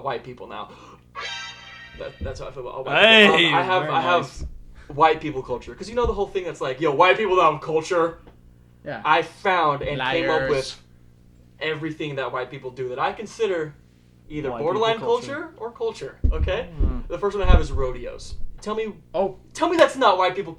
about white people now. That's how I feel about all white people. I have white people culture, because you know the whole thing that's like, yo, white people don't have culture. Yeah. I found and came up Liars. with everything that white people do that I consider either White borderline people culture. culture or culture. Okay, the first one I have is rodeos. Tell me that's not white people.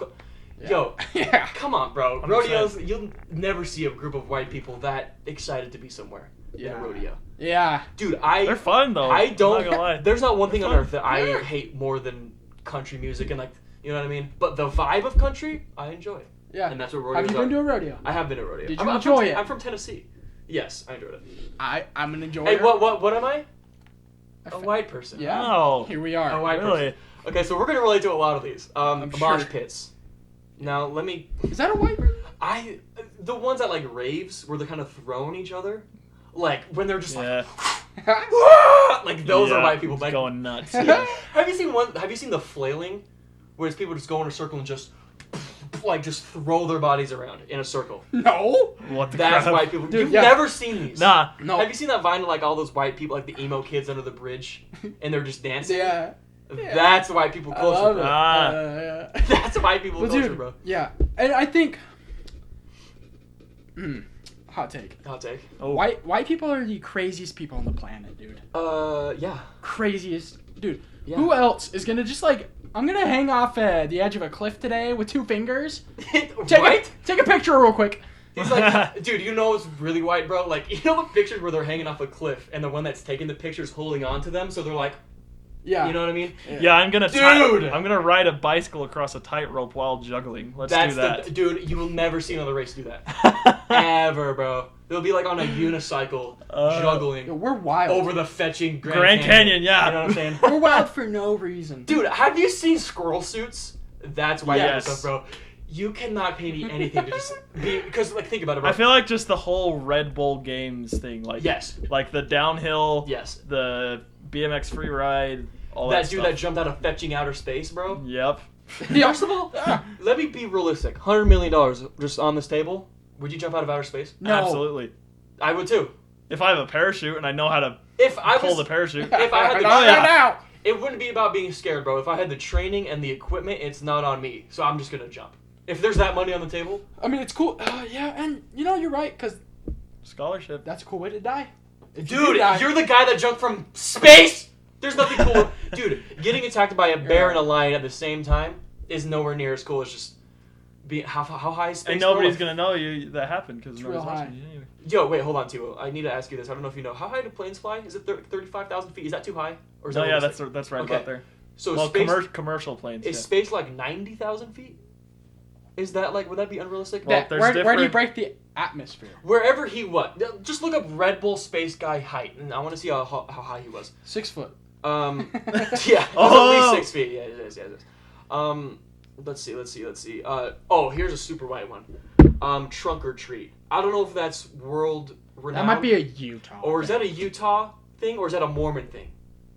Yo, Yeah. come on, bro. 100%. Rodeos, you'll never see a group of white people that excited to be somewhere in a rodeo. Yeah. Dude, They're fun though. I don't. I'm not gonna lie. There's not one thing on fun. earth that I hate more than country music and like, you know what I mean. But the vibe of country, I enjoy. Yeah. And that's what rodeos Have you are. been to a rodeo? I have been to a rodeo. Did you I'm enjoy it? I'm from Tennessee. Yes, I enjoyed it. I'm an enjoyer. Hey, what am I? A white person. Yeah. Oh, Here we are. A white really? person. Okay, so we're gonna relate to a lot of these. Mosh sure. pits. Now let me. Is that a white person? The ones at like raves where they're kind of throwing each other, like when they're just Yeah. like those are white people. It's Like, going nuts. yeah. Have you seen the flailing, where it's people just go in a circle and just like just throw their bodies around in a circle? No. What the That's crap? white people. Dude, You've yeah. never seen these. Nah. No. Have you seen that Vine of like all those white people, like the emo kids under the bridge, and they're just dancing? Yeah. That's white people I culture, love bro. it. Yeah. That's white people Well, culture, dude, bro. yeah, and I think, hot take. Hot take. Oh. White people are the craziest people on the planet, dude. Yeah. Craziest, dude. Yeah. Who else is gonna just like? I'm gonna hang off the edge of a cliff today with 2 fingers. Take a picture real quick. He's like, dude, you know it's really white, bro? Like, you know the pictures where they're hanging off a cliff and the one that's taking the picture's holding on to them, so they're like, Yeah. you know what I mean? Yeah, I'm gonna Dude! I'm gonna ride a bicycle across a tightrope while juggling. Let's do that. Dude, you will never see another race do that. Ever, bro. They'll be like on a unicycle juggling Yo, we're wild. over the fetching Grand Canyon, yeah. You know what I'm saying? We're wild for no reason. Dude, have you seen squirrel suits? That's white people Yes. stuff, bro. You cannot pay me anything to just be, because like think about it, bro. I feel like just the whole Red Bull Games thing, like Yes. like the downhill, Yes. the BMX free ride, all That that dude stuff. that jumped out of fetching outer space, bro. Yep. First of all, let me be realistic. $100 million just on this table. Would you jump out of outer space? No. Absolutely. I would too. If I have a parachute and I know how to If I pull was, the parachute, if I had the, Not right now. it wouldn't be about being scared, bro. If I had the training and the equipment, it's not on me. So I'm just gonna jump. If there's that money on the table, I mean, it's cool. Yeah, and you know you're right, cause scholarship. that's a cool way to die. If you dude, do die- you're the guy that jumped from space. There's nothing cool. Dude, getting attacked by a bear and a lion at the same time is nowhere near as cool as just being how high is space? And bro? nobody's gonna know you that happened because It's nobody's real watching you anyway. Yo, wait, hold on, Tio. I need to ask you this. I don't know if you know. How high do planes fly? Is it 35,000 feet? Is that too high? Or is No, that yeah, realistic? that's right Okay. about there. So Well, space, commercial planes. is Yeah. space like 90,000 feet? Is that like, would that be unrealistic? Well, That- there's where do you different- break the atmosphere? Wherever he was. Just look up Red Bull space guy height, and I want to see how high he was. 6 foot. Yeah, it's at Oh! least 6 feet. Yeah, it is. Let's see. Here's a super white one. Trunk or treat. I don't know if that's world renowned. That might be a Utah. Or is that a Utah thing, or is that a Mormon thing?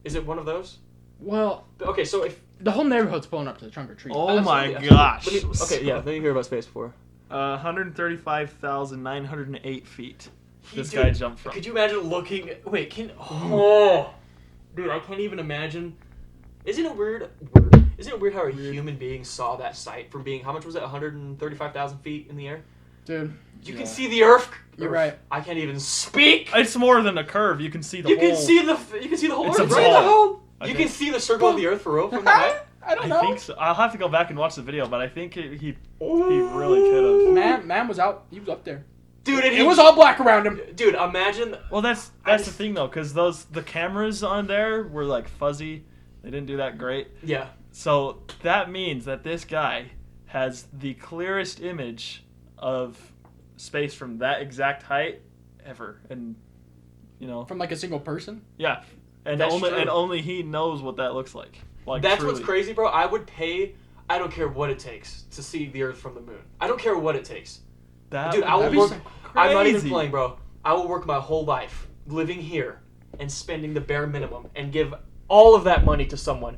Is it one of those? Well, Okay, so if the whole neighborhood's pulling up to the trunk or treat. Oh my Absolutely, gosh. absolutely. Let me hear about space before. 135,908 feet. This Dude, guy jumped from. Could you imagine looking? Wait, dude, I can't even imagine. Isn't it weird? Isn't it weird how a human being saw that sight from being, how much was it? 135,000 feet in the air. Dude, You can see the Earth. You're right. I can't even speak. It's more than a curve. You can see the You whole. can see the whole It's Earth. a Right? ball. You can see the circle of the Earth for real from the I height. don't know. I think so. I'll have to go back and watch the video, but I think he really could have. Man was out. He was up there. Dude, and It was all black around him. Dude, imagine. Well, that's I the just- thing though, because the cameras on there were like fuzzy. They didn't do that great. Yeah. So that means that this guy has the clearest image of space from that exact height ever, and From like a single person. yeah, and That's true. only he knows what that looks like. Like That's truly. what's crazy, bro. I would pay. I don't care what it takes to see the Earth from the moon. I don't care what it takes. That Dude, I will would be work. so I'm not even crazy. playing, bro. I will work my whole life living here and spending the bare minimum and give all of that money to someone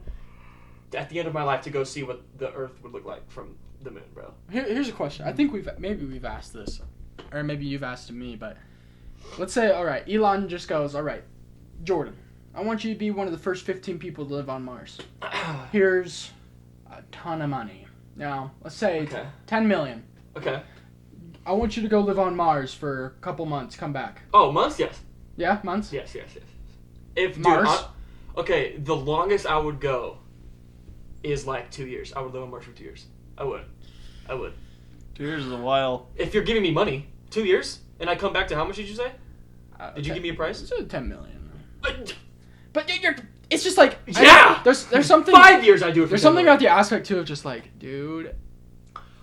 at the end of my life to go see what the Earth would look like from the moon, bro. Here's a question. I think we've asked this, or maybe you've asked me, but let's say, all right, Elon just goes, all right, Jordan, I want you to be one of the first 15 people to live on Mars. Here's a ton of money. Now, let's say Okay. 10 million. Okay. I want you to go live on Mars for a couple months. Come back. Oh, months? Yes. Yeah, months. Yes. If dude, Mars? okay, the longest I would go is like 2 years. I would live on Mars for 2 years. I would. 2 years is a while. If you're giving me money, 2 years, and I come back to how much did you say? Did you 10 give me a price? It's 10 million. But you're. It's just like. Yeah! There's something. 5 years I do it for There's 10 something million. about the aspect too of just like, dude,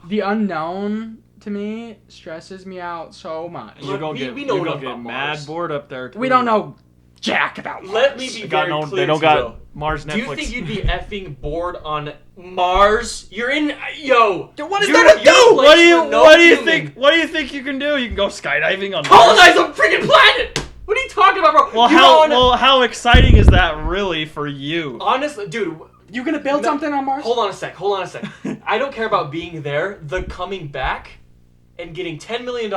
the unknown to me stresses me out so much. Look, You're gonna we know you're enough gonna get about mad Mars. bored up there. We don't know jack about Let Mars. me be They got very no, clear they don't to you, got though. Mars Netflix. Do you think you'd be effing bored on Mars? You're in, yo. Dude, what is you're- there to you're a do? place What do you where no what do you human- think? What do you think you can do? You can go skydiving on Mars. Colonize a freaking planet. What are you talking about, bro? Well, how exciting is that really for you? Honestly, dude. You gonna build No, something on Mars? Hold on a sec. I don't care about being there. The coming back and getting $10 million.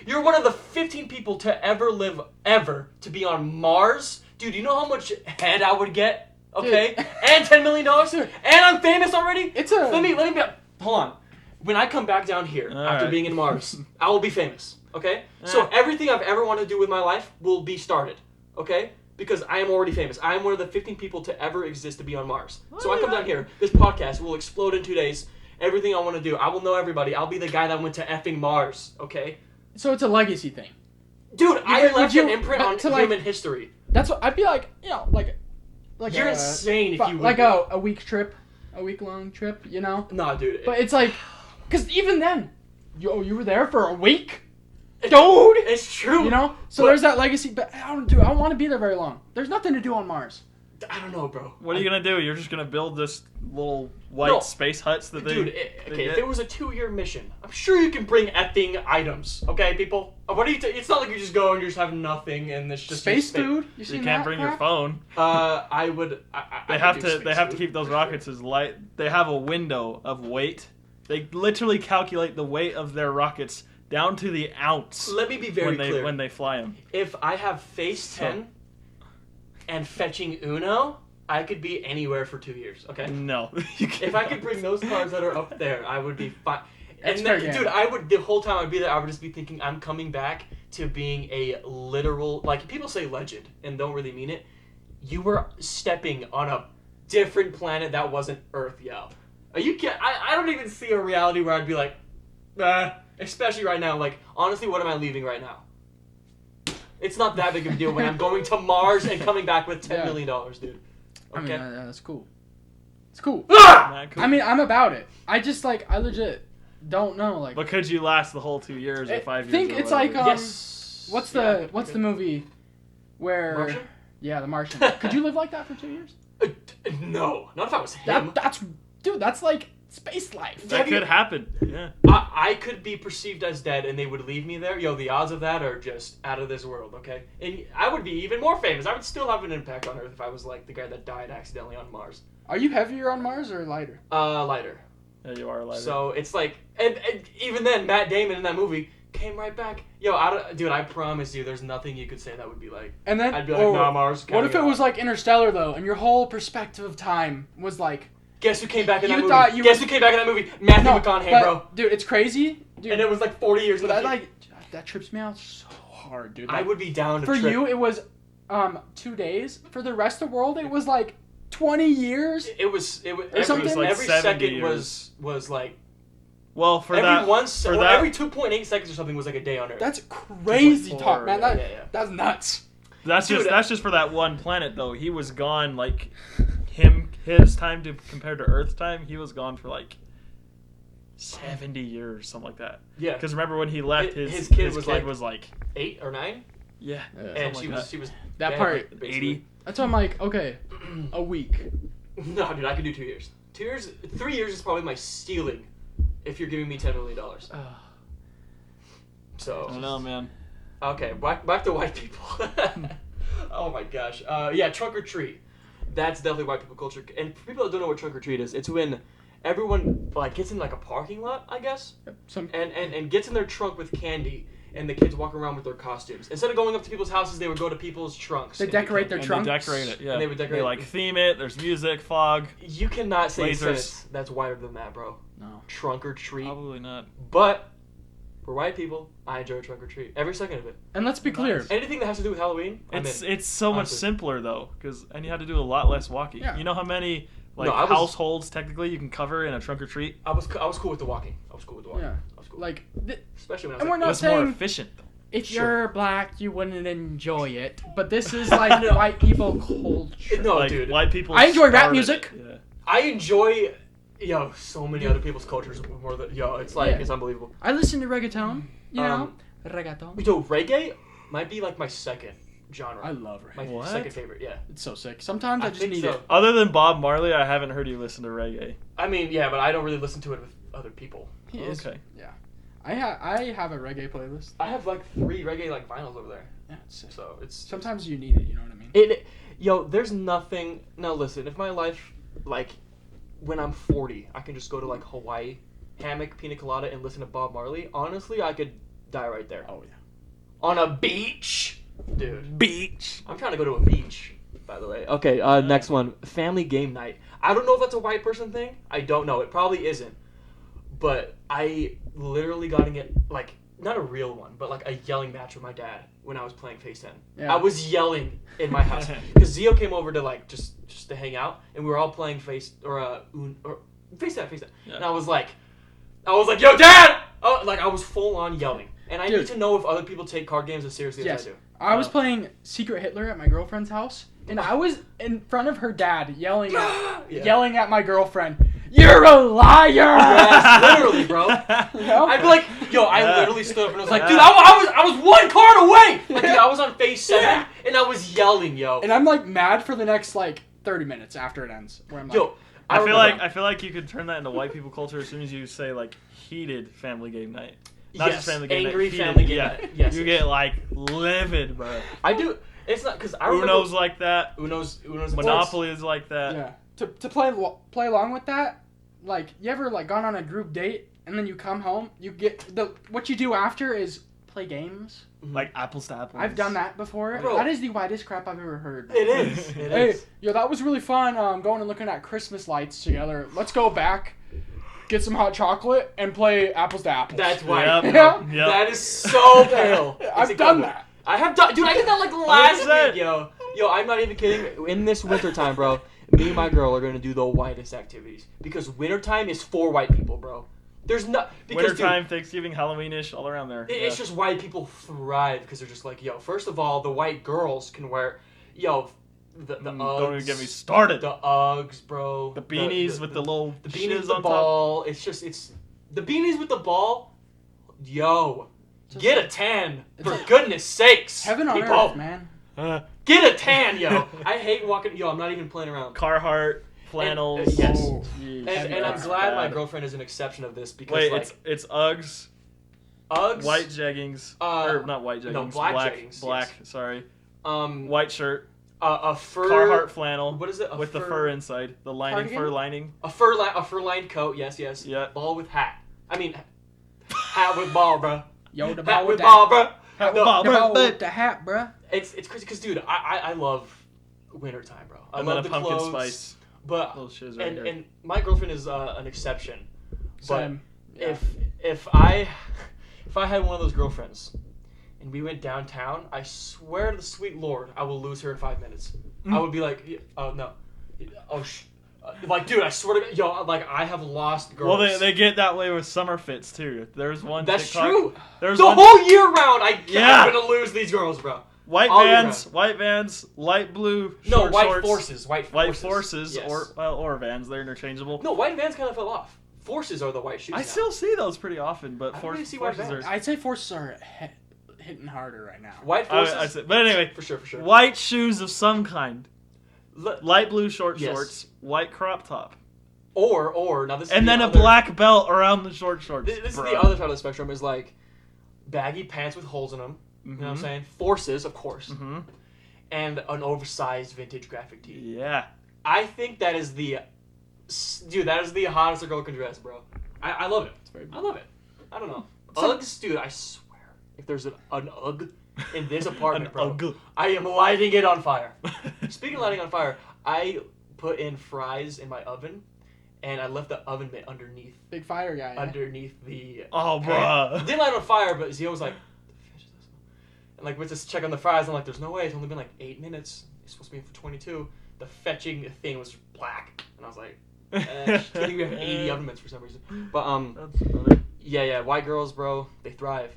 You're one of the 15 people to ever live to be on Mars. Dude, you know how much head I would get? Okay? Dude. And $10 million? Dude. And I'm famous already? It's a. Let me be. Hold on. When I come back down here All after right. being in Mars, I will be famous. Okay? So everything I've ever wanted to do with my life will be started. Okay? Because I am already famous. I am one of the 15 people to ever exist to be on Mars. So I come down here. This podcast will explode in 2 days. Everything I want to do. I will know everybody. I'll be the guy that went to effing Mars. Okay? So it's a legacy thing. Dude, I would left you- an imprint but on to, like- human history. That's what I'd be like. You know, like You're a, insane if you would. like a week trip, a week long trip. You know. Nah, dude. But it's like, because even then, you were there for a week, dude. It's true. You know. So But- there's that legacy. But I don't want to be there very long. There's nothing to do on Mars. I don't know, bro. What are you gonna do? You're just gonna build this little white No. space huts that they. Dude, they okay, if get? it was a 2-year mission, I'm sure you can bring effing items. Okay, people? What are you? It's not like you just go and you just have nothing and it's just Space food. You You seen can't that bring your crap? phone. I would. They have to. They have to keep those rockets as light. They have a window of weight. They literally calculate the weight of their rockets down to the ounce Let me be very clear. when they fly them. If I have Phase 10 and fetching Uno, I could be anywhere for 2 years. Okay. No, you can't. If I could bring those cars that are up there, I would be fine. That's And fair then, game. dude, I would the whole time I'd be there. I would just be thinking, I'm coming back to being a literal, like people say, legend, and don't really mean it. You were stepping on a different planet that wasn't Earth, yo. Are you kidding? I don't even see a reality where I'd be like, especially right now. Like, honestly, what am I leaving right now? It's not that big of a deal when I'm going to Mars and coming back with $10 million, dude. I mean, Okay. that's cool. It's cool. Ah! Not cool. I mean, I'm about it. I just like I legit don't know like. But could you last the whole 2 years or 5 years? think or it's whatever? like, Yes. What's Yeah. the movie where? Martian? Yeah, The Martian. Could you live like that for 2 years? No, not if I was him. That's like space life. that Have you- could happen. Yeah. I could be perceived as dead and they would leave me there. Yo, the odds of that are just out of this world, okay? And I would be even more famous. I would still have an impact on Earth if I was like the guy that died accidentally on Mars. Are you heavier on Mars or lighter? Lighter. Yeah, you are a lighter. So it's like, and even then, Matt Damon in that movie came right back. Yo, dude, I promise you, there's nothing you could say that would be like. And then I'd be like, nah, Mars. What if it was like Interstellar though, and your whole perspective of time was like Guess who came back in that You movie? thought you Guess were- who came back in that movie? Matthew McConaughey, but, bro. dude, it's crazy. Dude, And it was like 40 years. in the that future. that trips me out so hard, dude. I Like, would be down to for trip. you, it was 2 days. For the rest of the world, it was like 20 years. It was Or something? every, Like every 70 second years. was like well, for every that, well, that- every 2.8 seconds or something was like a day on Earth. That's crazy 2.4, talk, man. That, yeah. That's nuts. that's Dude, just for that one planet though. He was gone like his time to compared to Earth's time. He was gone for like 70 years, something like that. Yeah, Because remember when he left, His kid was was like- like 8 or 9, yeah, and something like she was That dead, part- basically. 80. That's why I'm like, okay, a week. No, dude, I could do 2 years. 2 years, 3 years is probably my ceiling. If you're giving me $10 million, so I don't know, man. okay, back to white people. Oh my gosh, yeah, trunk or treat. That's definitely white people culture. And for people that don't know what trunk or treat is, it's when everyone like gets in like a parking lot, I guess, Some and gets in their trunk with candy and the kids walk around with their costumes. Instead of going up to people's houses, they would go to people's trunks. They and decorate their And trunks. they decorate it. Yeah. And they would decorate They like theme it. There's music, fog. You cannot say a Lasers. sentence that's wider than that, bro. No. Trunk or treat. Probably not. But for white people, I enjoy trunk or treat every second of it. And let's be clear. Nice. Anything that has to do with Halloween, It's I'm in. it's so much Honestly. simpler though, and you had to do a lot less walking. Yeah. You know how many like No, I was- households technically you can cover in a trunk or treat? I was cool with the walking. I was cool with the walking. Yeah. I was cool. Like, Especially when I was and like, we're It not was more saying efficient. if Sure. you're black, you wouldn't enjoy it. But this is like white people culture. No, like dude. white people. I enjoy rap started music. it, Yeah. I enjoy, so many other people's cultures more than, it's like, Yeah. it's unbelievable. I listen to reggaeton. You know, Um, reggaeton. Yo, reggae might be like my second genre. I love My reggae. What? second favorite, yeah. It's so sick. Sometimes I just think need so. it. Other than Bob Marley, I haven't heard you listen to reggae. I mean, yeah, but I don't really listen to it with other people. He is. Okay. Yeah. I have a reggae playlist. I have like 3 reggae like vinyls over there, Yeah, it's sick. so it's Sometimes you need it. You know what I mean? there's nothing. Now listen, if my life, like, when I'm 40, I can just go to like Hawaii, hammock, pina colada, and listen to Bob Marley. Honestly, I could die right there Oh yeah. on a beach, dude. Beach. I'm trying to go to a beach, by the way. Okay, next one, family game night. I don't know if that's a white person thing. I don't know. It probably isn't. But I literally got to get, like, not a real one, but like a yelling match with my dad when I was playing Phase 10. Yeah. I was yelling in my house because Zio came over to like just to hang out, and we were all playing Phase 10. Yeah. And I was like, yo, Dad! Oh, like I was full on yelling, and I Dude. need to know if other people take card games as seriously Yes. as I do. I was playing Secret Hitler at my girlfriend's house, and I was in front of her dad yelling at my girlfriend, "You're a liar!" Yes, literally, bro. You know? I'd be like, I Yeah. literally stood up and was like, dude, I was 1 card away. Like, dude, I was on Phase 7 and I was yelling, yo. And I'm like mad for the next like 30 minutes after it ends. Where I'm like, Yo, I feel remember- like you could turn that into white people culture as soon as you say like heated family game night. Not Yes, just family game angry night. Heated, family game yeah. night. Yes, You yes. get like livid, bro. I do. It's not because I remember Uno's like that. Uno's Monopoly is like that. yeah. To play along with that, like you ever like gone on a group date and then you come home, you get what you do after is play games. Like apples to apples. I've done that before. Bro. That is the whitest crap I've ever heard. It is. It Hey, is. yo, that was really fun. Going and looking at Christmas lights together. Let's go back, get some hot chocolate, and play apples to apples. That's white. Yep. Yeah. Yep. That is so pale. It's I've incredible. done that. I have done, dude. I did that like last 100%. week, yo. Yo, I'm not even kidding. In this wintertime, bro, me and my girl are gonna do the whitest activities because wintertime is for white people, bro. There's not because Wintertime, Thanksgiving, Halloweenish, all around there. dude, it's just white people thrive because they're just like, yo. First of all, the white girls can wear, yo, the Uggs. Don't even get me started. The Uggs, bro. The beanies with the little the beanies with shiz the on ball. It's the beanies with the ball. Yo, Just- get a tan it's for like goodness sakes. Heaven on people. earth, man. top. Get a tan, yo. I hate walking. Yo, I'm not even playing around. Carhartt, flannels. yes. Oh, geez. And I'm glad my bad. girlfriend is an exception of this because Wait, like it's Uggs, Uggs, white jeggings, or not white jeggings, no, black jeggings, black, yes. sorry, white white shirt, a fur Carhartt flannel What is it? with the fur inside, the lining, Cardigan? fur lining. A fur lined coat. Yes. Yeah. Ball with hat. I mean, hat with ball, bro. Yo, the Hat ball with with ball, bro. Hat with No, ball, The bro. ball with the hat, bruh. It's crazy because, dude, I love wintertime, bro. I And love then a the pumpkin clothes, spice. but Little shiz right here. and my girlfriend is an exception. But Same. Yeah. if I had one of those girlfriends and we went downtown, I swear to the sweet Lord, I will lose her in 5 minutes. I would be like, oh no, like dude, I swear to God, yo, like I have lost girls. Well, they get that way with summer fits too. There's one. That's TikTok, true. There's The one. whole year round, Yeah. I'm gonna lose these girls, bro. White all year Vans, light blue. No, short white shorts, forces, white forces, Yes. or Vans. They're interchangeable. No, white Vans kind of fell off. Forces are the white shoes. I now. still see those pretty often, but I don't really forces see white are. Vans. I'd say forces are hitting harder right now. White forces. I said, but anyway, for sure. white shoes of some kind, L- light blue short Yes. shorts, white crop top, Or now this is and the then a other- black belt around the short shorts. This is bro. the other side of the spectrum is like baggy pants with holes in them. You know what I'm Mhm. saying? Forces, of course, Mhm. and an oversized vintage graphic tee. Yeah. I think that is the hottest a girl can dress, bro. I love it. It's very I love it. I don't know. Some- Uggs, dude, I swear. if there's an UGG in this apartment, bro, UGG. I am lighting it on fire. Speaking of lighting on fire, I put in fries in my oven, and I left the oven mitt underneath Big fire guy. the. Oh, bruh. Didn't light it on fire, but Zio was like, "The fish is this?" And like, we just check on the fries. I'm like, "There's no way. It's only been like 8 minutes. It's supposed to be in for 22." The fetching thing was black, and I was like, I think we have 80 oven mitts for some reason. But That's funny. yeah, white girls, bro, they thrive.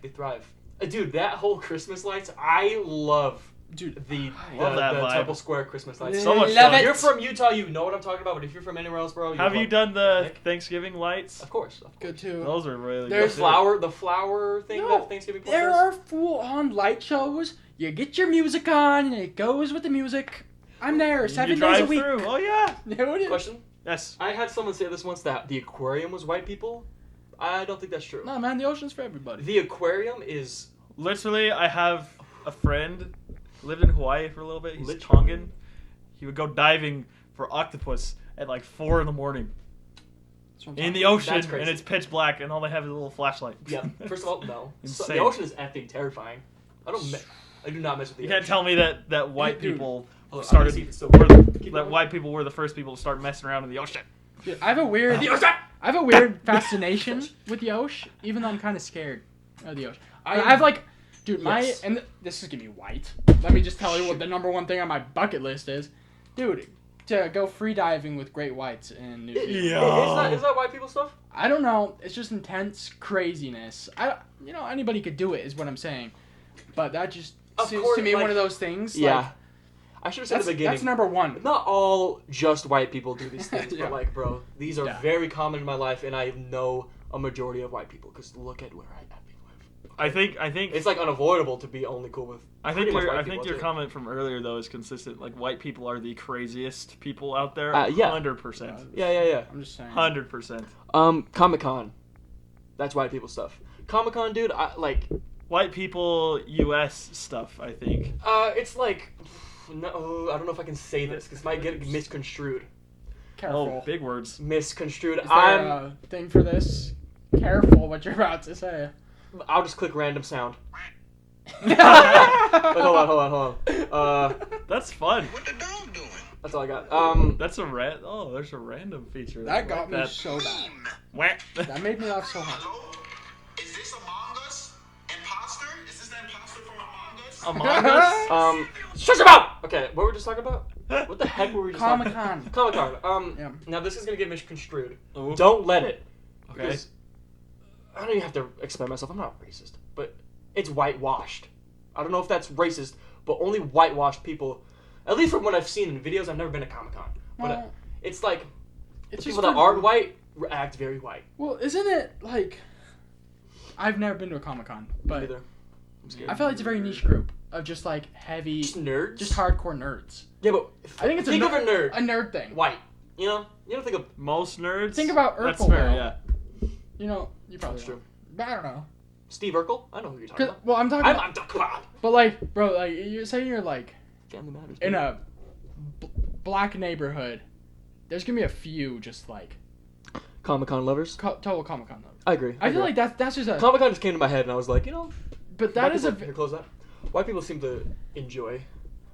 Dude, that whole Christmas lights, I love Dude, the love that vibe. Temple Square Christmas lights. So much Love fun. it. If you're from Utah, you know what I'm talking about. But if you're from anywhere else, bro, Have you like, done the heck? Thanksgiving lights? Of course. good too. Those are really There's good. The flower thing No, that Thanksgiving Club There does? are full-on light shows. You get your music on, and it goes with the music. I'm there You 7 days drive a week. through. Oh, yeah. Dude. Question. Yes. I had someone say this once that the aquarium was white people. I don't think that's true. No, man, the ocean's for everybody. The aquarium is Literally, I have a friend who lived in Hawaii for a little bit. He's Literally. Tongan. He would go diving for octopus at like 4 in the morning That's what I'm in talking the about. ocean, That's crazy. and it's pitch black, and all they have is a little flashlight. yeah. First of all, no. So, Insane. the ocean is effing terrifying. I do not mess with the You ocean. can't tell me that white Dude. people Hold on, started I'm gonna see if it's still- Keep that going. white people were the first people to start messing around in the ocean. Dude, I have a weird, The ocean. I have a weird fascination with the ocean, even though I'm kind of scared of the ocean. I have like, dude, Yes. this is gonna be white. Let me just tell you what the number one thing on my bucket list is, dude. To go free diving with great whites in New Zealand. Yeah. Is that white people stuff? I don't know. It's just intense craziness. Anybody could do it, is what I'm saying. But that just Of seems course, to me like- one of those things. Yeah. Like, I should have said at that's, the beginning. that's number one. Not all just white people do these things, Yeah. but like, bro, these are Yeah. very common in my life, and I know a majority of white people because look at where I live. I think It's like unavoidable to be only cool with. pretty much white people, your too. comment from earlier though is consistent. Like white people are the craziest people out there. Yeah. 100%. Yeah. I'm just saying. 100%. Comic-Con. That's white people stuff. Comic-Con, dude, White people U.S. stuff. I think. it's like, no, I don't know if I can say this because it might get misconstrued. Careful. Oh, big words. Misconstrued. Is there a thing for this? Careful what you're about to say. I'll just click random sound. Wait, hold on. That's fun. What the dog doing? That's all I got. That's a there's a random feature. That got like me that. so bad. Wah. That made me laugh so hard. Hello? Is this Among Us? Imposter? Is this the imposter from Among Us? Among Us. Shut your mouth! Okay, what were we just talking about? What the heck were we just talking Comic-Con. Comic-Con. Yeah. Now this is gonna get misconstrued. Ooh. Don't let it. Okay. Because I don't even have to explain myself. I'm not racist, but it's whitewashed. I don't know if that's racist, but only whitewashed people, at least from what I've seen in videos. I've never been to Comic-Con, but Well, it's like it's people just that aren't white act very white. Well, isn't it like? I've never been to a Comic-Con, but Either. I'm scared. I feel like it's a very niche group of just like heavy, Just nerds. just hardcore nerds. Yeah, but I think it's think of a nerd. A nerd thing. White. You know. You don't think of. Most nerds. Think about That's Urkel, fair. though. Yeah. You know, you probably That's true. don't. But I don't know. Steve Urkel? I know who you're talking 'Cause- about. well, I'm talking. I'm come on. But like, bro, like you're saying you're like Family matters. in dude. a black neighborhood. There's gonna be a few just like Comic-Con lovers. total Comic-Con though. I agree. I feel like that's just a. Comic-Con just came to my head, and I was like, But that white is a. people, here, close that. White people seem to enjoy.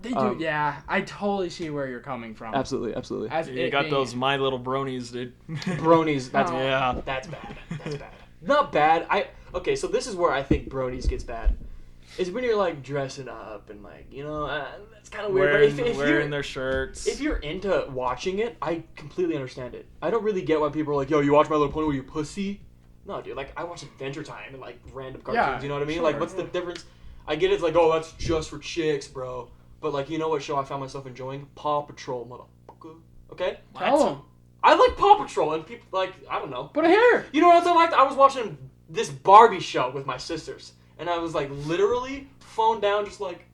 They do. um, Yeah, I totally see where you're coming from. Absolutely. As You it got being- those My Little Bronies, dude. Bronies. That's Oh. Yeah. That's bad. That's bad. Not bad. Okay. So this is where I think bronies gets bad. Is when you're like dressing up and like that's kind of weird. Wearing, but if wearing you're their shirts. if you're into watching it, I completely understand it. I don't really get why people are like, "Yo, you watch My Little Pony with your pussy." No, dude. Like I watch Adventure Time and like random cartoons. Yeah, You know what I mean? sure, Like, what's the yeah. difference? I get it's like, oh, that's just for chicks, bro. But like, you know what show I found myself enjoying? Paw Patrol, motherfucker. Okay. Tell 'em. I like Paw Patrol, and people like I don't know. Put it here. You know what else I liked? I was watching this Barbie show with my sisters, and I was like literally phone down, just like.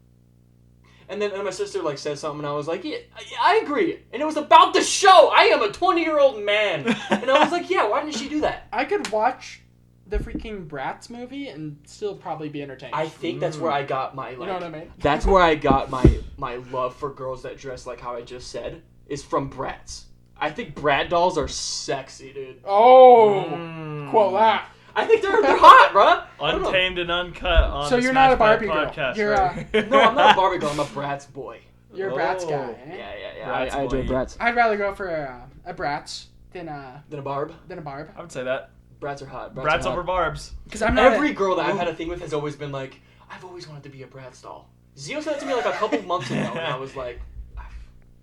And then my sister like said something, and I was like, yeah, I agree. And it was about the show. I am a 20-year-old man, and I was like, yeah, why didn't she do that? I could watch the freaking Bratz movie and still probably be entertained. I think that's where I got my like. you know what I mean? That's where I got my love for girls that dress like how I just said is from Bratz. I think Brat dolls are sexy, dude. Oh, Mm. quote that. I think they're hot, bro. I don't know. Untamed and uncut on So the you're not a Smash Bros. Barbie girl. podcast. You're, right? No, I'm not a Barbie girl. I'm a Bratz boy. You're a Bratz guy. Oh. Eh? Yeah. Bratz I enjoy boy. Bratz. I'd rather go for a Bratz than a Barb. Barb. I would say that. Bratz are hot. Bratz are hot. over Barbs. Because I'm not Every girl that I've had a thing with has always been like, I've always wanted to be a Bratz doll. Zio said it to me like a couple months ago, and I was like,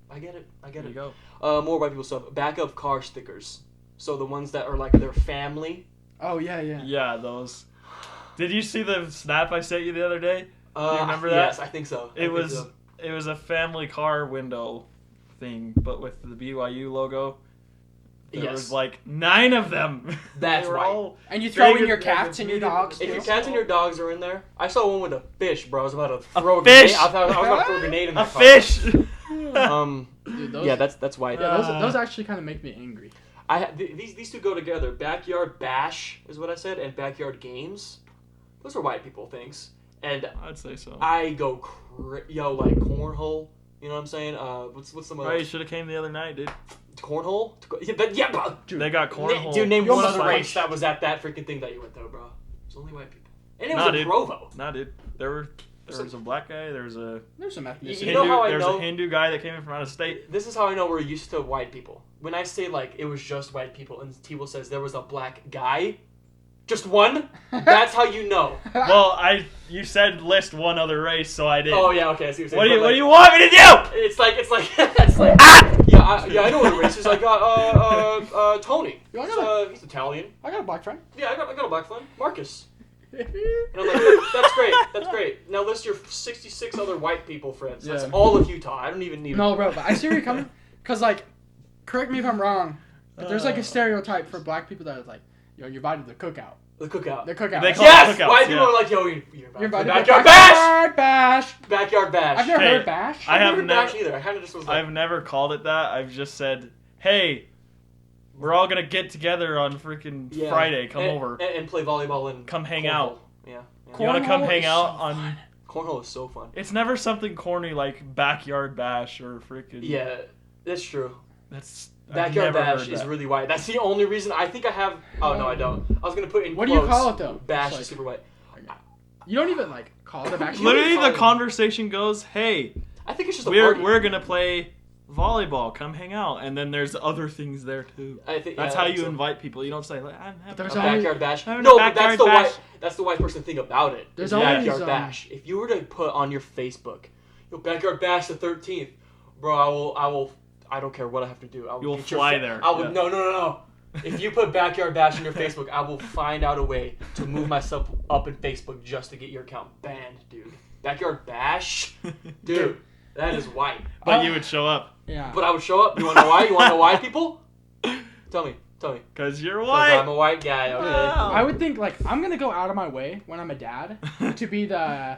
I get it. There you go. More white people stuff. Backup car stickers. So the ones that are like their family. Oh yeah. Yeah, those. Did you see the snap I sent you the other day? You remember that? Yes, I think so. It was a family car window thing, but with the BYU logo. There was like 9 of them. That's They were right. all And you throw in big your and cats and your dogs If too. your cats and your dogs are in there, I saw one with a fish, bro. I was about to throw a fish? grenade. I was about to throw a grenade in a that car. fish. Dude, those, Yeah, that's white. yeah, those actually kind of make me angry. These two go together. Backyard bash is what I said, and backyard games. Those are white people things. And I'd say so. I go like cornhole. You know what I'm saying? What's some Oh, you should have came the other night, dude. cornhole? Yeah, bro. They got cornhole. Dude, name You one almost other right. race that was at that freaking thing that you went to, bro. It's only white people. And it Nah, was in dude. Provo. Nah, dude. There was a black guy. There was a There's some ethnicity. You know how I there was know- a Hindu guy that came in from out of state. This is how I know we're used to white people. When I say like it was just white people, and T-Will says there was a black guy, just one. That's how you know. Well, you said list one other race, so I did. Oh yeah, okay. I see what you're What do saying. you What do you want me to do? It's like yeah, I know what a race is. I got Tony. You wanna- He's Italian. I got a black friend. Yeah, I got a black friend, Marcus. And I'm like, that's great. That's great. Now list your 66 other white people friends. That's Yeah. all of Utah. I don't even need. No, bro, but I see where you're coming. Cause like, correct me if I'm wrong, but there's like a stereotype for black people that is like, yo, you're invited to the cookout. The cookout. The cookout. They Like, call Yes, cookouts, white yeah. people are like, yo, you're you're invited to backyard the bash. backyard bash. Backyard bash. I've never Hey, heard bash. I I've have never never- bash either. I kind of just was like, I've never called it that. I've just said, hey, we're all gonna get together on freaking yeah. Friday. Come And- over. and play volleyball and Come hang cornhole. out. Yeah. You want to come Cornhole hang is out so on? fun. Cornhole is so fun. It's never something corny like backyard bash or freaking. Yeah, that's true. That's Backyard I've never bash heard is that. really white. That's the only reason I think I have. Oh no, I don't. I was gonna put in. What do you quotes, call it, though? Bash It's is like- super white. You don't even like call it a bash. Literally, call the it- conversation goes, "Hey, I think it's just a party. we're gonna play volleyball. Come hang out." And then there's other things there too. I think That's yeah, how I think you so. invite people. You don't say, like, "I'm having There's A a only- backyard bash. Having a No, but backyard that's the bash. white. That's the white person thing about it. There's is always, backyard bash. If you were to put on your Facebook, yo, backyard bash the 13th, bro, I will. I don't care what I have to do. I will You'll get your fly there, I will. yeah. No. If you put backyard bash on your Facebook, I will find out a way to move myself up in Facebook just to get your account banned, dude. Backyard bash, dude. That is white. But you would show up Yeah. But I would show up. You want to know why? You want to know why, people? Tell me. because you're 'Cause white. I'm a white guy. Okay. Wow. I would think like I'm gonna go out of my way when I'm a dad to be the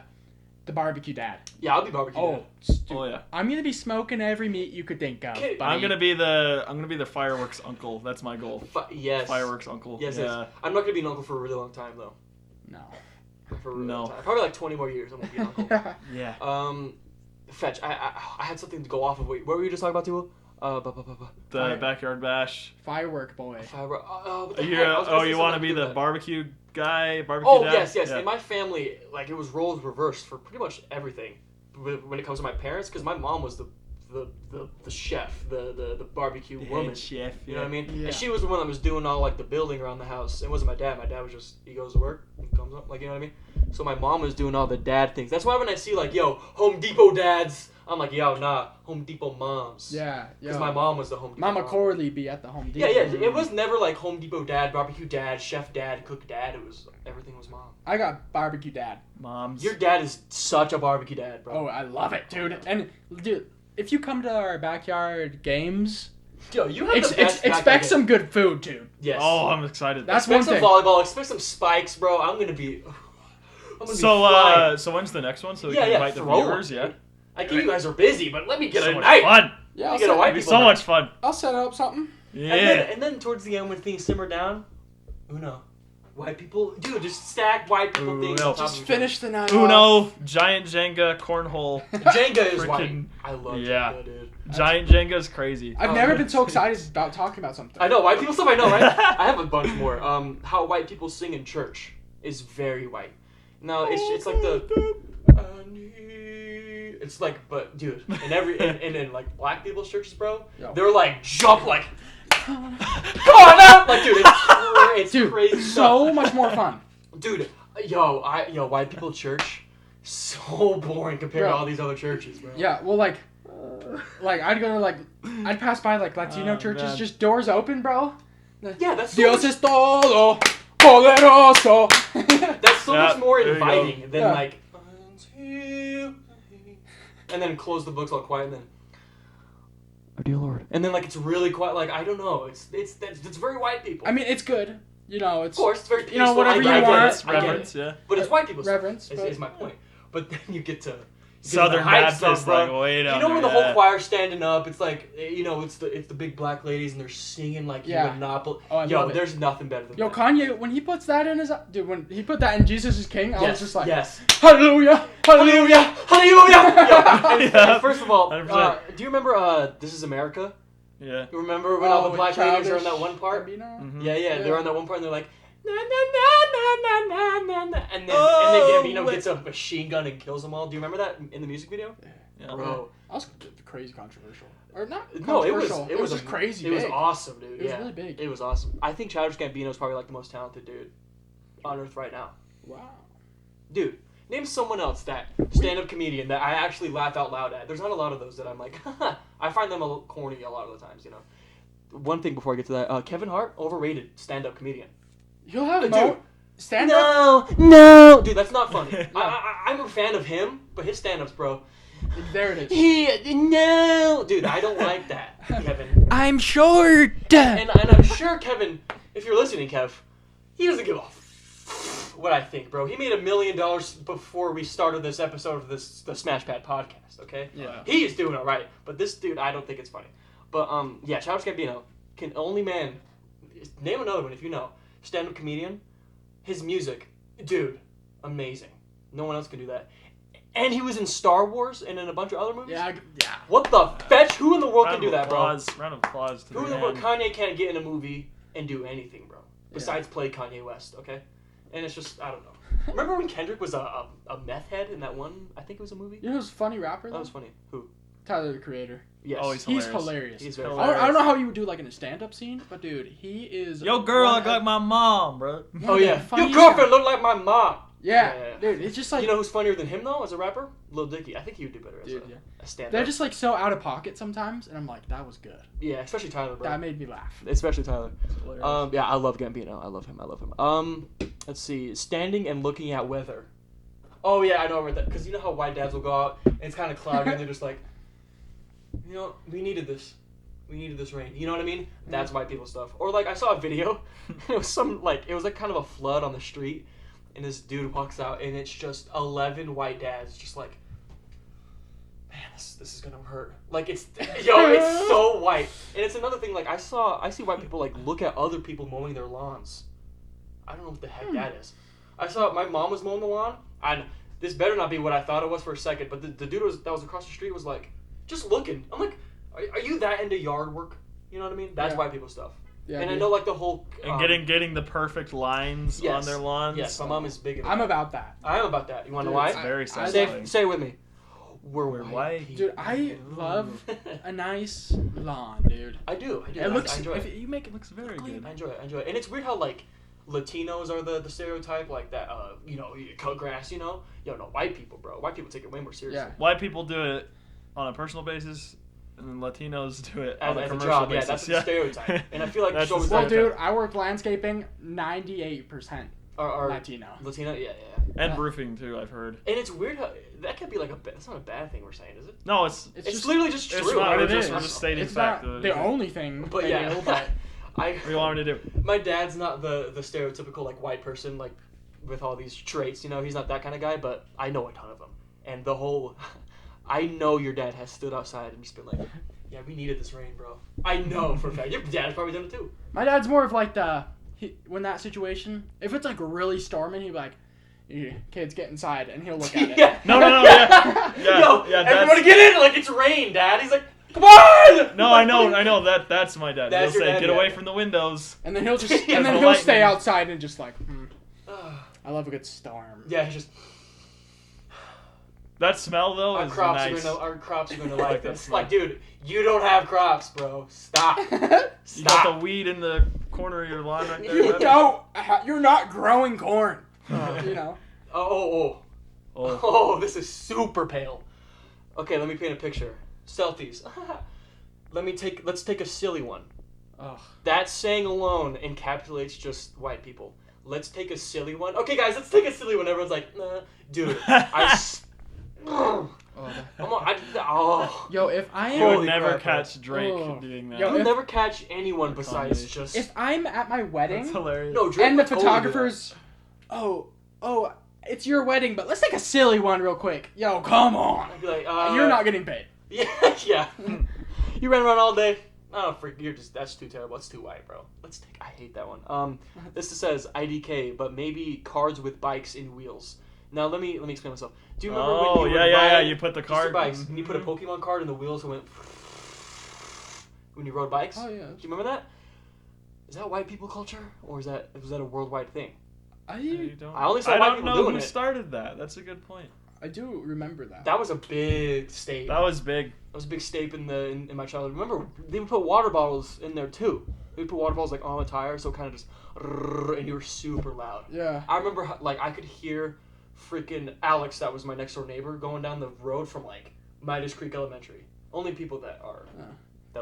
barbecue dad. Yeah, I'll be barbecue. Oh, Oh yeah. I'm gonna be smoking every meat you could think of. Okay, buddy. I'm gonna be the fireworks uncle. That's my goal. Yes. Fireworks uncle. Yes, yeah. yes. I'm not gonna be an uncle for a really long time though. No. For a really No. long time. Probably like 20 more years. I'm gonna be an uncle. Yeah. Fetch. I had something to go off of. Wait, what were you just talking about, Timo? The Fire- backyard bash. Firework boy. What the You heck? I was gonna say you something want to to be do the with that. barbecue guy? Barbecue Oh dad? yes. Yeah. In my family, like it was roles reversed for pretty much everything. When it comes to my parents, because my mom was the chef, the barbecue The woman. head chef. You know what I mean? Yeah. And she was the one that was doing all like the building around the house. It wasn't my dad. My dad was just he goes to work and comes up, like you know what I mean. So my mom was doing all the dad things. That's why when I see like yo Home Depot dads, I'm like yo nah Home Depot moms. Yeah. Because Yo. my mom was the Home Depot. Mama mom. Corley be at the Home Depot. Yeah. It was never like Home Depot dad, barbecue dad, chef dad, cook dad. It was everything was mom. I got barbecue dad. Moms. Your dad is such a barbecue dad, bro. Oh, I love it, dude. And dude, if you come to our backyard games, Yo, you have the best backyard expect game. some good food, dude. Yes. Oh, I'm excited. That's expect one some thing. volleyball. Expect some spikes, bro. I'm gonna be. So flying. so when's the next one? So we Yeah, can yeah, invite the throw viewers. one. Yeah. I think you guys are busy, but let me get So a much night. fun. Yeah, Let I'll me get a set, white It'll be people so night. much fun. I'll set up something. Yeah. And then towards the end, when things simmer down, Uno. White people, dude, just stack white people Ooh, things no. on top Just of each other. finish the night off. Uno, giant Jenga, cornhole. Jenga is white. Freaking- I love yeah. Jenga, dude. Giant Jenga is crazy. I've Oh, never yeah. been so excited about talking about something. I know, white people stuff I know, right? I have a bunch more. How white people sing in church is very white. Now, it's like the... It's like, but dude, in like black people's churches, bro, Yo. they're like jump like, come on out, like dude, it's Dude, crazy so stuff. much more fun. Dude, yo, white people church, so boring compared to Bro. all these other churches, bro. Yeah, well, like I'd go to I'd pass by like Latino Oh, churches, man. just doors open, bro. Yeah, that's so Dios much, es todo poderoso. that's so Yeah, much more there you go. inviting than Yeah. like, and then close the books all quiet and then. Oh dear Lord. And then like it's really quiet. Like I don't know. It's very white people. I mean, it's good. You know, it's of course, it's very peaceful. You know, whatever I you get it, want. It's I get it. reverence, yeah. But it's white people. reverence. Is my point. But then you get to Southern hype Baptist, stuff, bro. like, way down You know there, when the whole yeah. choir's standing up, it's like it's the big black ladies and they're singing like you Yeah. would not. Oh, I love it. There's nothing better than Yo, that. Kanye, when he puts that in his when he put that in Jesus is King, I was just like, yes. Hallelujah, Hallelujah. Hallelujah! Yo, and Yeah. first of all, 100%. do you remember This Is America? Yeah. You remember when all the with black ladies are in Childish that one part? Gambino? Mhm. Yeah, they're Yeah. on that one part and they're like, na na na na na na na, and then Oh, Gambino wait. gets a machine gun and kills them all. Do you remember that in the music video? Yeah. Bro, That was crazy controversial. Or not no, it was controversial. It was just crazy. It was big. awesome, dude. It was yeah, really big. It was awesome. I think Childish Gambino is probably like the most talented dude on earth right now. Wow. Dude, name someone else that stand-up comedian that I actually laugh out loud at. There's not a lot of those that I'm like, I find them a little corny a lot of the times, you know. One thing before I get to that, Kevin Hart, overrated stand-up comedian. You'll have Dude. Mo stand up. No, dude, that's not funny. I'm a fan of him, but his stand-ups, bro. There it is. No, dude, I don't like that, Kevin. I'm short. And I'm sure Kevin, if you're listening, Kev, he doesn't give a what I think, bro. He made $1 million before we started this episode of the Smash Pad podcast. Okay, Yeah. he's doing all right, but this dude, I don't think it's funny. But yeah, Childish Gambino can only man. Name another one if you know. Stand-up comedian, his music, dude, amazing. No one else can do that. And he was in Star Wars and in a bunch of other movies. Yeah. What the fetch? Who in the world can Round do of that, bro? applause, round of applause to Who the in the world? man. Kanye can't get in a movie and do anything, bro. Besides play Kanye West, okay? And it's just, I don't know. Remember when Kendrick was a meth head in that one? I think it was a movie. You know who's a funny rapper though? That was funny. Who? Tyler the Creator. Yes. Oh, he's He's hilarious. hilarious. He's very I Hilarious. don't know how you would do like in a stand-up scene, but dude, he is. Yo, girl, one I got of- my mom, bro. one Oh of the yeah. Your funniest girlfriend guys. looked like my mom. Yeah, Yeah. dude, it's just like You know who's funnier than him though, as a rapper? Lil Dicky. I think he would do better as Dude, a, yeah. a stand-up. they're just like so out of pocket sometimes, and I'm like, that was good. Yeah, especially Tyler, bro. That made me laugh. Especially Tyler. Hilarious. Yeah, I love Gambino. I love him. Let's see. Standing and looking at weather. Oh yeah, I know about that. Because you know how white dads will go out and it's kind of cloudy and they're just like, you know, we needed this. We needed this rain. You know what I mean? That's white people stuff. Or like I saw a video. It was kind of a flood on the street, and this dude walks out and it's just 11 white dads just like, man, this is gonna hurt. Like it's it's so white. And it's another thing. Like I see white people like look at other people mowing their lawns. I don't know what the heck that is. I saw my mom was mowing the lawn, and this better not be what I thought it was for a second. But the dude that was across the street was like, just looking. I'm like, are you that into yard work? You know what I mean? That's Yeah. white people stuff. Yeah, and I dude. know like the whole And getting the perfect lines yes. on their lawns. Yes, my mom is big. Into I'm that. about that. I am about that. You want to Dude, know why? It's very I satisfying. Say it with me. We're We're white. people. Dude, I love a nice lawn, dude. I do. I It looks. enjoy it. If you make it looks very good. I enjoy it. And it's weird how like Latinos are the stereotype, like that. You know, you cut grass. You know, no, white people, bro. White people take it way more seriously. Yeah. White people do it on a personal basis, and then Latinos do it on a As a commercial job, basis. yeah, that's the stereotype. And I feel like That's so the is Well, stereotype. dude, I work landscaping. 98% Our Latino. Latino, yeah. And roofing too, I've heard. And it's weird how that could be like that's not a bad thing we're saying, is it? No, it's It's It's just literally just it's true. not, what we're it just, is. we're just stating It's fact. not the only thing. But they yeah, do, but I What do you want me to do? my dad's not the stereotypical like white person like with all these traits. You know, he's not that kind of guy. But I know a ton of them, and the whole. I know your dad has stood outside and just been like, "Yeah, we needed this rain, bro." I know for a fact. Your dad's probably done it too. my dad's more of like the. when that situation, if it's like really storming, he'd be like, "Yeah, kids, get inside," and he'll look at it. Yeah. No, yeah. Yo, yeah, everybody get in like it's rain, Dad. He's like, come on. No, I know. That's my dad. That's He'll your say, dad, get yeah. away from the windows. And then he'll just, Yeah, and then the he'll stay lightning. outside and just like, I love a good storm. Yeah, he's just. That smell though Our is crops nice. are gonna like that this. smell. Like, dude, you don't have crops, bro. Stop. You got Stop. the weed in the corner of your lawn right there. You bud. don't. You're not growing corn. You know. Oh. Oh. Oh, this is super pale. Okay, let me paint a picture. Stealthies. Let's take a silly one. Ugh. That saying alone encapsulates just white people. Let's take a silly one. Okay, guys, let's take a silly one. Everyone's like, nah. Dude, Yo, if I You would am, Holy never crap, catch Drake Oh. doing that. Yo, You'll if- never catch anyone besides Kanye. just. if I'm at my That's wedding, hilarious. No, Drake and the would totally do that. photographer's, oh, it's your wedding, but let's take a silly one real quick. Yo, come on. I'd be like, You're not getting paid. Yeah. You ran around all day. Oh, freak! That's too terrible. That's too white, bro. I hate that one. This says IDK, but maybe cards with bikes in wheels. Now let me explain myself. Do you remember Oh, when you yeah, were yeah, yeah. riding You put the Mr. card. Bikes, and you put a Pokemon card in the wheels and went when you rode bikes? Oh yeah. Do you remember that? Is that white people culture, or was that a worldwide thing? I I only saw I white don't people know doing who it. started that. That's a good point. I do remember that. That was a big state. That was big. That was a big staple in my childhood. Remember, they would put water bottles in there too. They would put water bottles like on the tire, so kind of just, and you were super loud. Yeah. I remember I could hear freaking Alex, that was my next door neighbor, going down the road from like Midas Creek Elementary. Only people that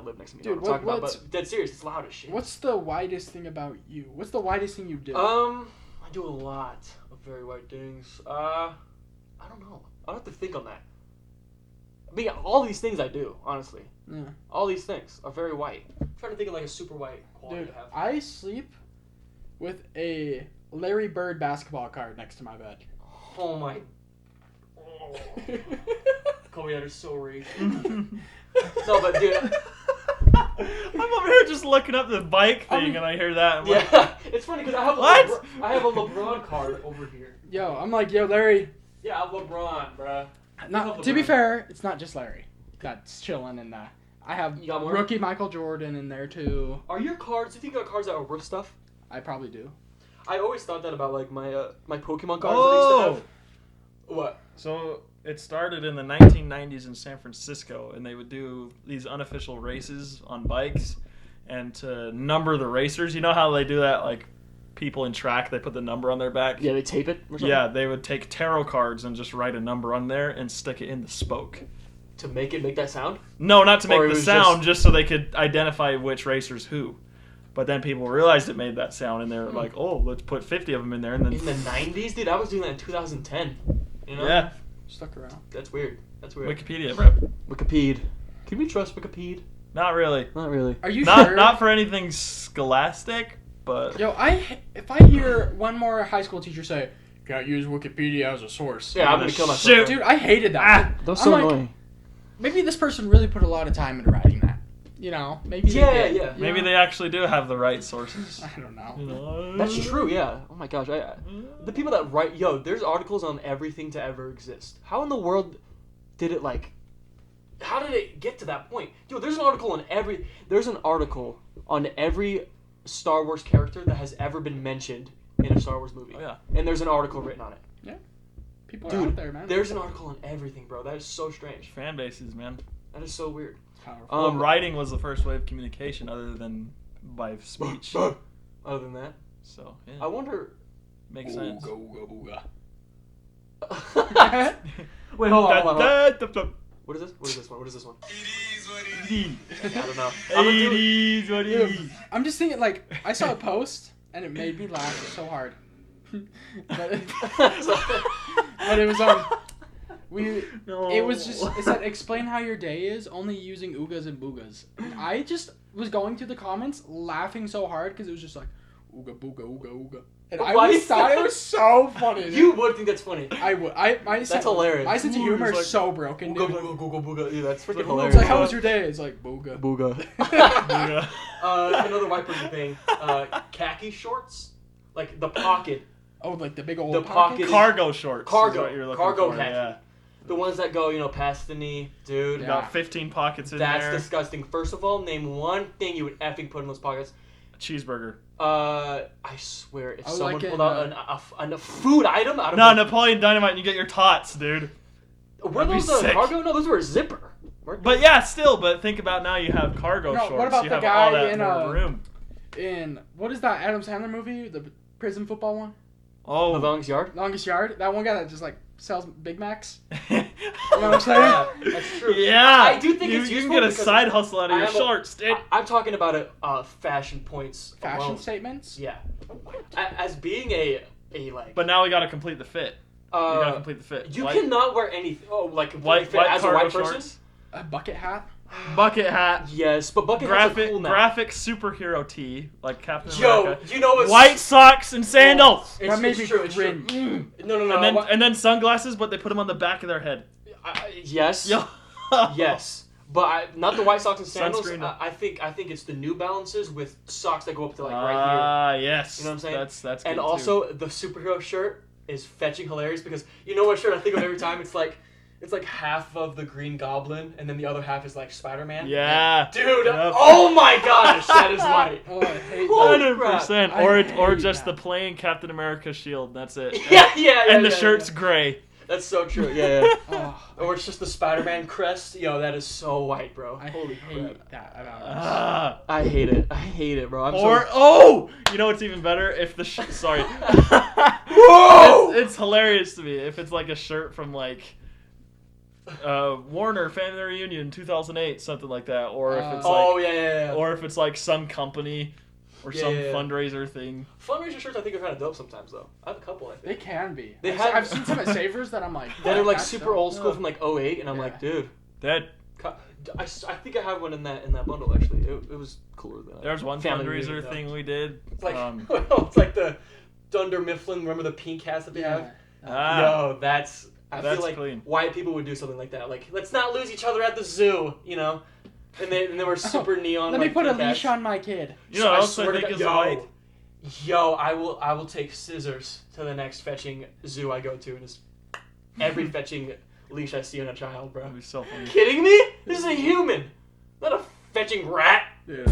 live next to me know Dude, what I'm talking what's- about. But dead serious, it's loud as shit. What's the widest thing about you? What's the widest thing you do? I do a lot of very white things. I don't know. I'll have to think on that. I mean, all these things I do, honestly. Yeah. All these things are very white. I'm trying to think of like a super white quality Dude, to have. I sleep with a Larry Bird basketball card next to my bed. Oh my. Oh. Kobe, that is so racist. No, but dude. I'm over here just looking up the bike thing, and I hear that. I'm like, Yeah, it's funny because What? I have a LeBron card over here. Yo, I'm like, yo, Larry. Yeah, I'm LeBron, bruh. Not, to be fair, it's not just Larry that's chilling in that. I have You got more? rookie Michael Jordan in there too. Are your cards? Do you think you got cards that are worth stuff? I probably do. I always thought that about like my my Pokemon cards that I oh! used to have. What? So it started in the 1990s in San Francisco, and they would do these unofficial races on bikes, and to number the racers. You know how they do that, like people in track, they put the number on their back. Yeah, they tape it. Or something? Yeah, they would take tarot cards and just write a number on there and stick it in the spoke. To make that sound. No, not to Or make it the was sound, just so they could identify which racer's who. But then people realized it made that sound, and they were like, "Oh, let's put 50 of them in there." And then In the 90s, dude, I was doing that in 2010. You know? yeah, Stuck around. That's weird. That's weird. Wikipedia, bro. Wikipedia. Can we trust Wikipedia? Not really. Not really. Are you Not sure? not for anything scholastic, but Yo, if I hear one more high school teacher say, "Can't use Wikipedia as a source," Yeah, I'm gonna kill myself. Shoot. dude, I hated that. That's I'm so like, annoying. Maybe this person really put a lot of time into writing that. You know, maybe. Yeah, they did, yeah. you maybe know? they actually do have the right sources. I don't know. You know? That's true, yeah. Oh my gosh, the people that write, there's articles on everything to ever exist. How in the world did it how did it get to that point? Dude, there's an article on every Star Wars character that has ever been mentioned in a Star Wars movie. Oh yeah. And there's an article written on it. People are Dude, out there, man. there's an article on everything, bro. That is so strange. Fan bases, man. That is so weird. Powerful. Well, writing was the first way of communication, other than by speech. Other than that, So yeah, I wonder. makes sense. Ooga, Wait, hold on. Da-da-da-da-da. What is this? What is this one? What is this one? It is what it is. I don't know. I'm gonna do it. 80s, what it is. I'm just thinking, like, I saw a post and it made me laugh so hard. but it was it was just, it said, explain how your day is only using oogas and boogas. And I just was going through the comments laughing so hard because it was just like, ooga booga ooga ooga. And Why I do always you thought say it was so funny. Dude. You would think that's funny. I would. That's hilarious. My sense of Ooh, humor it's is like, so broken, dude. Booga, booga, booga. Dude, that's freaking It's hilarious. like, how was your day? It's like, booga. Booga. Yeah. Another white person thing. Khaki shorts, like the pocket, Oh, like the big old The pocket? pocket- Cargo shorts. Cargo. Is what you're looking Cargo for. khaki. Yeah. the ones that go, past the knee, dude. Yeah. Got 15 pockets in That's there. disgusting. First of all, name one thing you would effing put in those pockets. Cheeseburger. I swear, if I would someone like it pulled in, out a food item out of No, a- Napoleon Dynamite, and you get your tots, dude. were that'd be those a sick. cargo? No, those were a zipper. Weren't But yeah, still. But think about now, you have cargo No, what shorts. about you the have guy all that in, more room. In, what is that Adam Sandler movie? The prison football one? Oh. The longest yard? Longest Yard? That one guy that just, sells Big Macs? you know what I'm saying? Yeah, that's true. Yeah. I do think you, it's you useful can get a because side hustle out of I your have a- shorts, dude. I'm talking about fashion points. Fashion alone. statements? Yeah. As being a But now we gotta complete the fit. You gotta complete the fit. you White- cannot wear anything. Oh, like white, fit white as a cargo white person. shorts, A bucket hat? bucket hat, Yes, but bucket hats are graphic cool now. graphic superhero tee like Captain Yo, America. you know what's White socks and sandals. It's, That made it's me true. It's true. cringe. No. And then sunglasses, but they put them on the back of their head. Yes. Yo. Yes. But not the white socks and sandals. Sunscreen. I think it's the New Balances with socks that go up to right here. Ah, yes. You know what I'm saying? That's And good, also the superhero shirt is fetching hilarious because you know what shirt I think of every time? It's like half of the Green Goblin and then the other half is like Spider-Man. too. Yeah. Dude, Yep. oh my gosh, that is white. Oh, I hate Holy that. 100%. I Or hate just that. the plain Captain America shield. That's it. Yeah. And the yeah, shirt's yeah. gray. That's so true. Yeah. Oh, Or it's just the Spider-Man crest. Yo, that is so white, bro. I Holy hate crap. that about us. Ah. I hate it, bro. I'm You know what's even better? If the sorry. Whoa! It's hilarious to me if it's like a shirt from Warner Family Reunion 2008, something like that, or if it's Oh yeah. or if it's like some company or some Yeah. fundraiser thing. Fundraiser shirts I think are kind of dope sometimes though. I have a couple I think. They can be. They I've seen some at Savers that I'm like, That are like that's super dope. old school from like 08 and I'm Yeah. like, dude. That I think I have one in that bundle actually. It was cooler than there's one Family fundraiser Reunion, though. thing we did. It's like it's like the Dunder Mifflin. Remember the pink hats that they have? Yeah. Yo, that's. I That's feel like clean. white people would do something like that. Like, let's not lose each other at the zoo, And they were super neon. Let me like, put a pink hats. leash on my kid. You know what else swear I to think God- is white? Yo, I will take scissors to the next fetching zoo I go to, and just every fetching leash I see on a child, bro. That'd be so funny. Kidding me? This is a human, not a fetching rat. Yeah.